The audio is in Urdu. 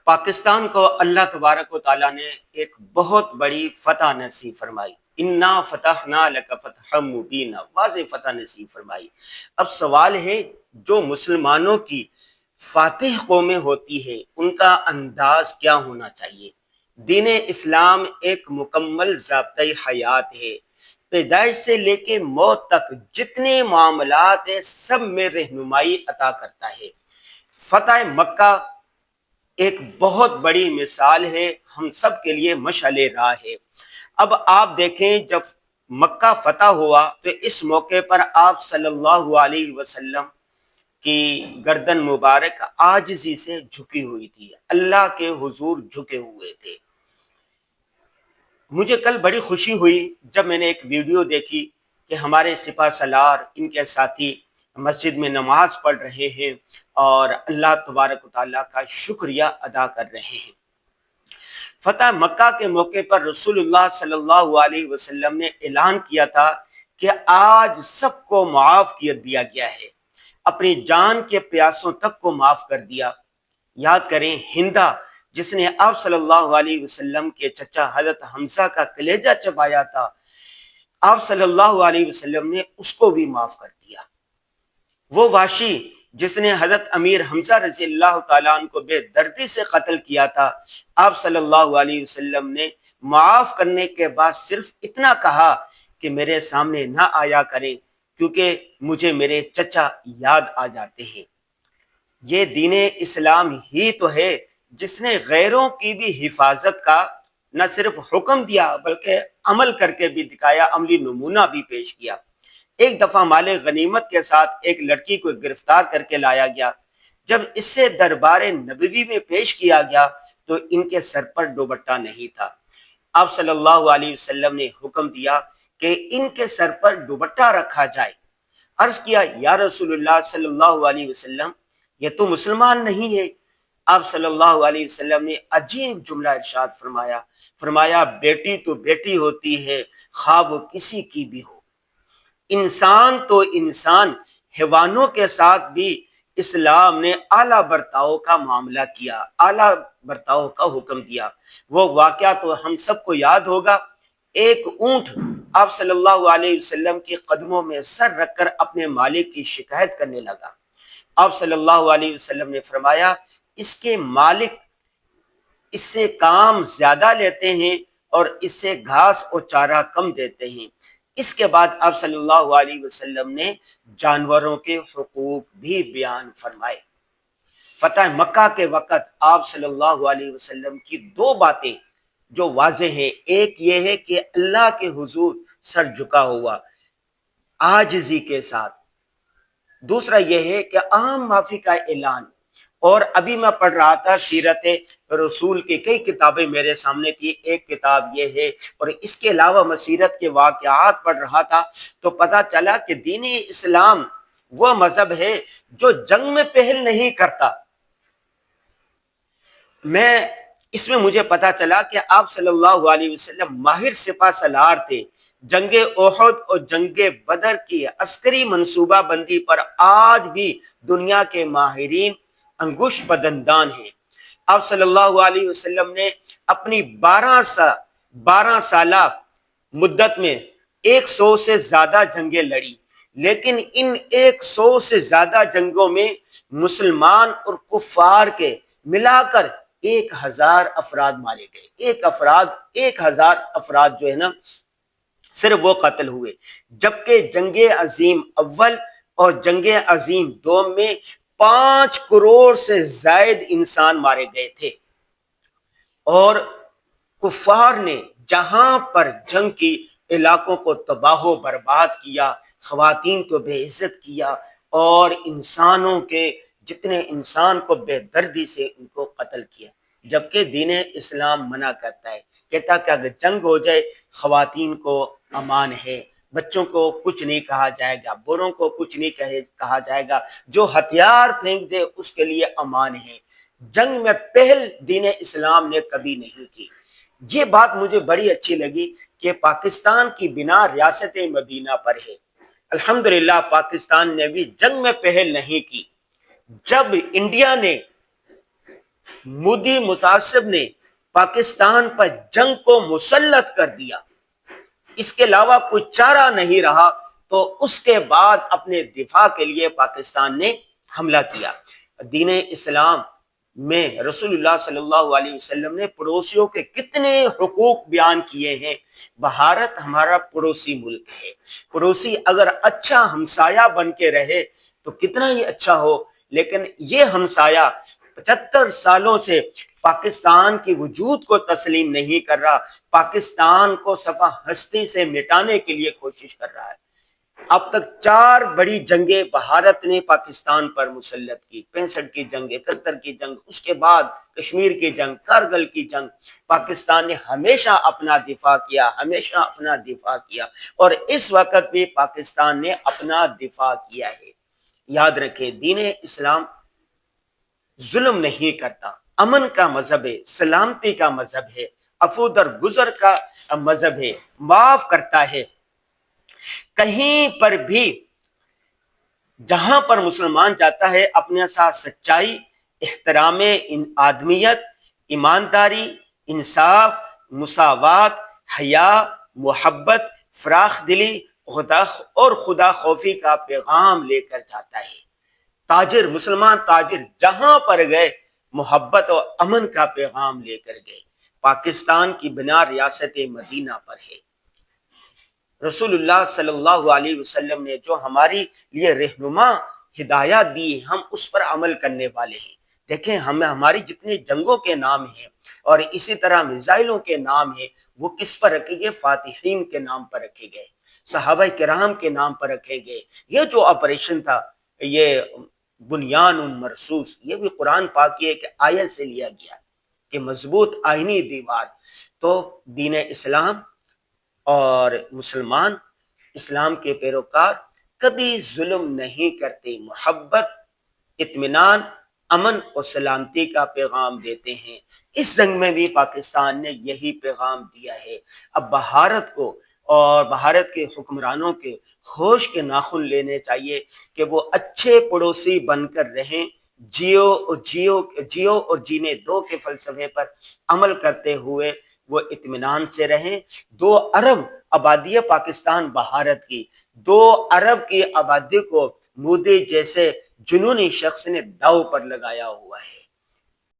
پاکستان کو اللہ تبارک و تعالیٰ نے ایک بہت بڑی فتح نصیب فرمائی۔ انا فتحنا لک فتحا مبینا، واضح فتح نصیب فرمائی۔ اب سوال ہے، جو مسلمانوں کی فاتح قومیں ہوتی ہے ان کا انداز کیا ہونا چاہیے؟ دین اسلام ایک مکمل ضابطۂ حیات ہے۔ پیدائش سے لے کے موت تک جتنے معاملات ہیں سب میں رہنمائی عطا کرتا ہے۔ فتح مکہ ایک بہت بڑی مثال ہے، ہم سب کے لیے مشعل راہ ہے۔ اب آپ دیکھیں، جب مکہ فتح ہوا تو اس موقع پر آپ صلی اللہ علیہ وسلم کی گردن مبارک عاجزی سے جھکی ہوئی تھی، اللہ کے حضور جھکے ہوئے تھے۔ مجھے کل بڑی خوشی ہوئی جب میں نے ایک ویڈیو دیکھی کہ ہمارے سپہ سالار ان کے ساتھی مسجد میں نماز پڑھ رہے ہیں اور اللہ تبارک و تعالیٰ کا شکریہ ادا کر رہے ہیں۔ فتح مکہ کے موقع پر رسول اللہ صلی اللہ علیہ وسلم نے اعلان کیا تھا کہ آج سب کو معاف کیا دیا گیا ہے، اپنی جان کے پیاسوں تک کو معاف کر دیا۔ یاد کریں، ہندا جس نے آپ صلی اللہ علیہ وسلم کے چچا حضرت حمزہ کا کلیجہ چبایا تھا، آپ صلی اللہ علیہ وسلم نے اس کو بھی معاف کر دیا۔ وہ وحشی جس نے حضرت امیر حمزہ رضی اللہ تعالیٰ عنہ کو بے دردی سے قتل کیا تھا، آپ صلی اللہ علیہ وسلم نے معاف کرنے کے بعد صرف اتنا کہا کہ میرے سامنے نہ آیا کریں کیونکہ مجھے میرے چچا یاد آ جاتے ہیں۔ یہ دین اسلام ہی تو ہے جس نے غیروں کی بھی حفاظت کا نہ صرف حکم دیا بلکہ عمل کر کے بھی دکھایا، عملی نمونہ بھی پیش کیا۔ ایک دفعہ مال غنیمت کے ساتھ ایک لڑکی کو گرفتار کر کے لایا گیا۔ جب اس سے دربار نبوی میں پیش کیا گیا تو ان کے سر پر دوپٹہ نہیں تھا۔ آپ صلی اللہ علیہ وسلم نے حکم دیا کہ ان کے سر پر دوپٹہ رکھا جائے۔ عرض کیا، یا رسول اللہ صلی اللہ علیہ وسلم، یہ تو مسلمان نہیں ہے۔ آپ صلی اللہ علیہ وسلم نے عجیب جملہ ارشاد فرمایا بیٹی تو بیٹی ہوتی ہے، خواہ وہ کسی کی بھی ہو۔ انسان تو انسان، حیوانوں کے ساتھ بھی اسلام نے اعلیٰ برتاؤ کا معاملہ کیا، اعلیٰ برتاؤ کا حکم دیا۔ وہ واقعہ تو ہم سب کو یاد ہوگا، ایک اونٹ آپ صلی اللہ علیہ وسلم کے قدموں میں سر رکھ کر اپنے مالک کی شکایت کرنے لگا۔ آپ صلی اللہ علیہ وسلم نے فرمایا، اس کے مالک اس سے کام زیادہ لیتے ہیں اور اس سے گھاس اور چارہ کم دیتے ہیں۔ اس کے بعد آپ صلی اللہ علیہ وسلم نے جانوروں کے حقوق بھی بیان فرمائے۔ فتح مکہ کے وقت آپ صلی اللہ علیہ وسلم کی دو باتیں جو واضح ہیں، ایک یہ ہے کہ اللہ کے حضور سر جھکا ہوا عاجزی کے ساتھ، دوسرا یہ ہے کہ عام معافی کا اعلان۔ اور ابھی میں پڑھ رہا تھا سیرت رسول کی کئی کتابیں میرے سامنے تھی، ایک کتاب یہ ہے اور اس کے علاوہ میں سیرت کے واقعات پڑھ رہا تھا تو پتہ چلا کہ دین اسلام وہ مذہب ہے جو جنگ میں پہل نہیں کرتا۔ اس میں مجھے پتا چلا کہ آپ صلی اللہ علیہ وسلم ماہر سپہ سالار تھے۔ جنگ احد اور جنگ بدر کی عسکری منصوبہ بندی پر آج بھی دنیا کے ماہرین انگوش بدندان ہیں۔ آپ صلی اللہ علیہ وسلم نے اپنی 12 سالہ مدت میں 100 سے زیادہ جنگیں لڑی، لیکن ان 100 سے زیادہ جنگوں میں مسلمان اور کفار کے ملا کر 1000 افراد مارے گئے۔ 1000 افراد جو ہے نا صرف وہ قتل ہوئے، جبکہ جنگ عظیم اول اور جنگ عظیم دوم میں 5 کروڑ سے زائد انسان مارے گئے تھے۔ اور کفار نے جہاں پر جنگ کی علاقوں کو تباہ و برباد کیا، خواتین کو بے عزت کیا اور انسانوں کے جتنے انسان کو بے دردی سے ان کو قتل کیا، جبکہ دین اسلام منع کرتا ہے، کہتا کہ اگر جنگ ہو جائے خواتین کو امان ہے، بچوں کو کچھ نہیں کہا جائے گا، بڑوں کو کچھ نہیں کہا جائے گا، جو ہتھیار پھینک دے اس کے لیے امان ہے۔ جنگ میں پہل دین اسلام نے کبھی نہیں کی۔ یہ بات مجھے بڑی اچھی لگی کہ پاکستان کی بنا ریاست مدینہ پر ہے۔ الحمدللہ پاکستان نے بھی جنگ میں پہل نہیں کی۔ جب انڈیا نے مودی متعصب نے پاکستان پر جنگ کو مسلط کر دیا، اس کے علاوہ کوئی چارہ نہیں رہا، تو اس کے بعد اپنے دفاع کے لیے پاکستان نے حملہ کیا۔ دین اسلام میں رسول اللہ صلی اللہ علیہ وسلم نے پڑوسیوں کے کتنے حقوق بیان کیے ہیں۔ بھارت ہمارا پڑوسی ملک ہے، پڑوسی اگر اچھا ہمسایہ بن کے رہے تو کتنا ہی اچھا ہو، لیکن یہ ہمسایہ 75 سالوں سے پاکستان کی وجود کو تسلیم نہیں کر رہا، پاکستان کو صفحہ ہستی سے مٹانے کے لیے کوشش کر رہا ہے۔ اب تک 4 بڑی جنگیں بھارت نے پاکستان پر مسلط کی، 65 کی جنگ، 71 کی جنگ، اس کے بعد کشمیر کی جنگ، کارگل کی جنگ۔ پاکستان نے ہمیشہ اپنا دفاع کیا، ہمیشہ اپنا دفاع کیا، اور اس وقت بھی پاکستان نے اپنا دفاع کیا ہے۔ یاد رکھیں، دین اسلام ظلم نہیں کرتا، امن کا مذہب ہے، سلامتی کا مذہب ہے، عفو درگزر کا مذہب ہے، معاف کرتا ہے۔ کہیں پر بھی جہاں پر مسلمان جاتا ہے اپنے ساتھ سچائی، احترام آدمیت، ایمانداری، انصاف، مساوات، حیا، محبت، فراخ دلی اور خدا خوفی کا پیغام لے کر جاتا ہے۔ تاجر، مسلمان تاجر جہاں پر گئے محبت اور امن کا پیغام لے کر گئے۔ پاکستان کی بنا ریاست مدینہ پر ہے۔ رسول اللہ صلی اللہ علیہ وسلم نے جو ہماری لیے رہنما ہدایات دی، ہم اس پر عمل کرنے والے ہیں۔ دیکھیں، ہماری جتنے جنگوں کے نام ہیں اور اسی طرح میزائلوں کے نام ہیں، وہ کس پر رکھے گئے؟ فاتحین کے نام پر رکھے گئے، صحابہ کرام کے نام پر رکھے گئے۔ یہ جو آپریشن تھا، یہ بنیان مرصوص، یہ بھی قرآن پاک کی ایک آیت سے لیا گیا کہ مضبوط آئینی دیوار۔ تو دین اسلام اور مسلمان، اسلام کے پیروکار کبھی ظلم نہیں کرتے، محبت، اطمینان، امن اور سلامتی کا پیغام دیتے ہیں۔ اس جنگ میں بھی پاکستان نے یہی پیغام دیا ہے۔ اب بھارت کو اور بھارت کے حکمرانوں کے ہوش کے ناخن لینے چاہیے کہ وہ اچھے پڑوسی بن کر رہیں، جیو اور جینے دو کے فلسفے پر عمل کرتے ہوئے وہ اطمینان سے رہیں۔ 2 ارب آبادی ہے پاکستان بھارت کی، 2 ارب کی آبادی کو مودی جیسے جنونی شخص نے داؤ پر لگایا ہوا ہے۔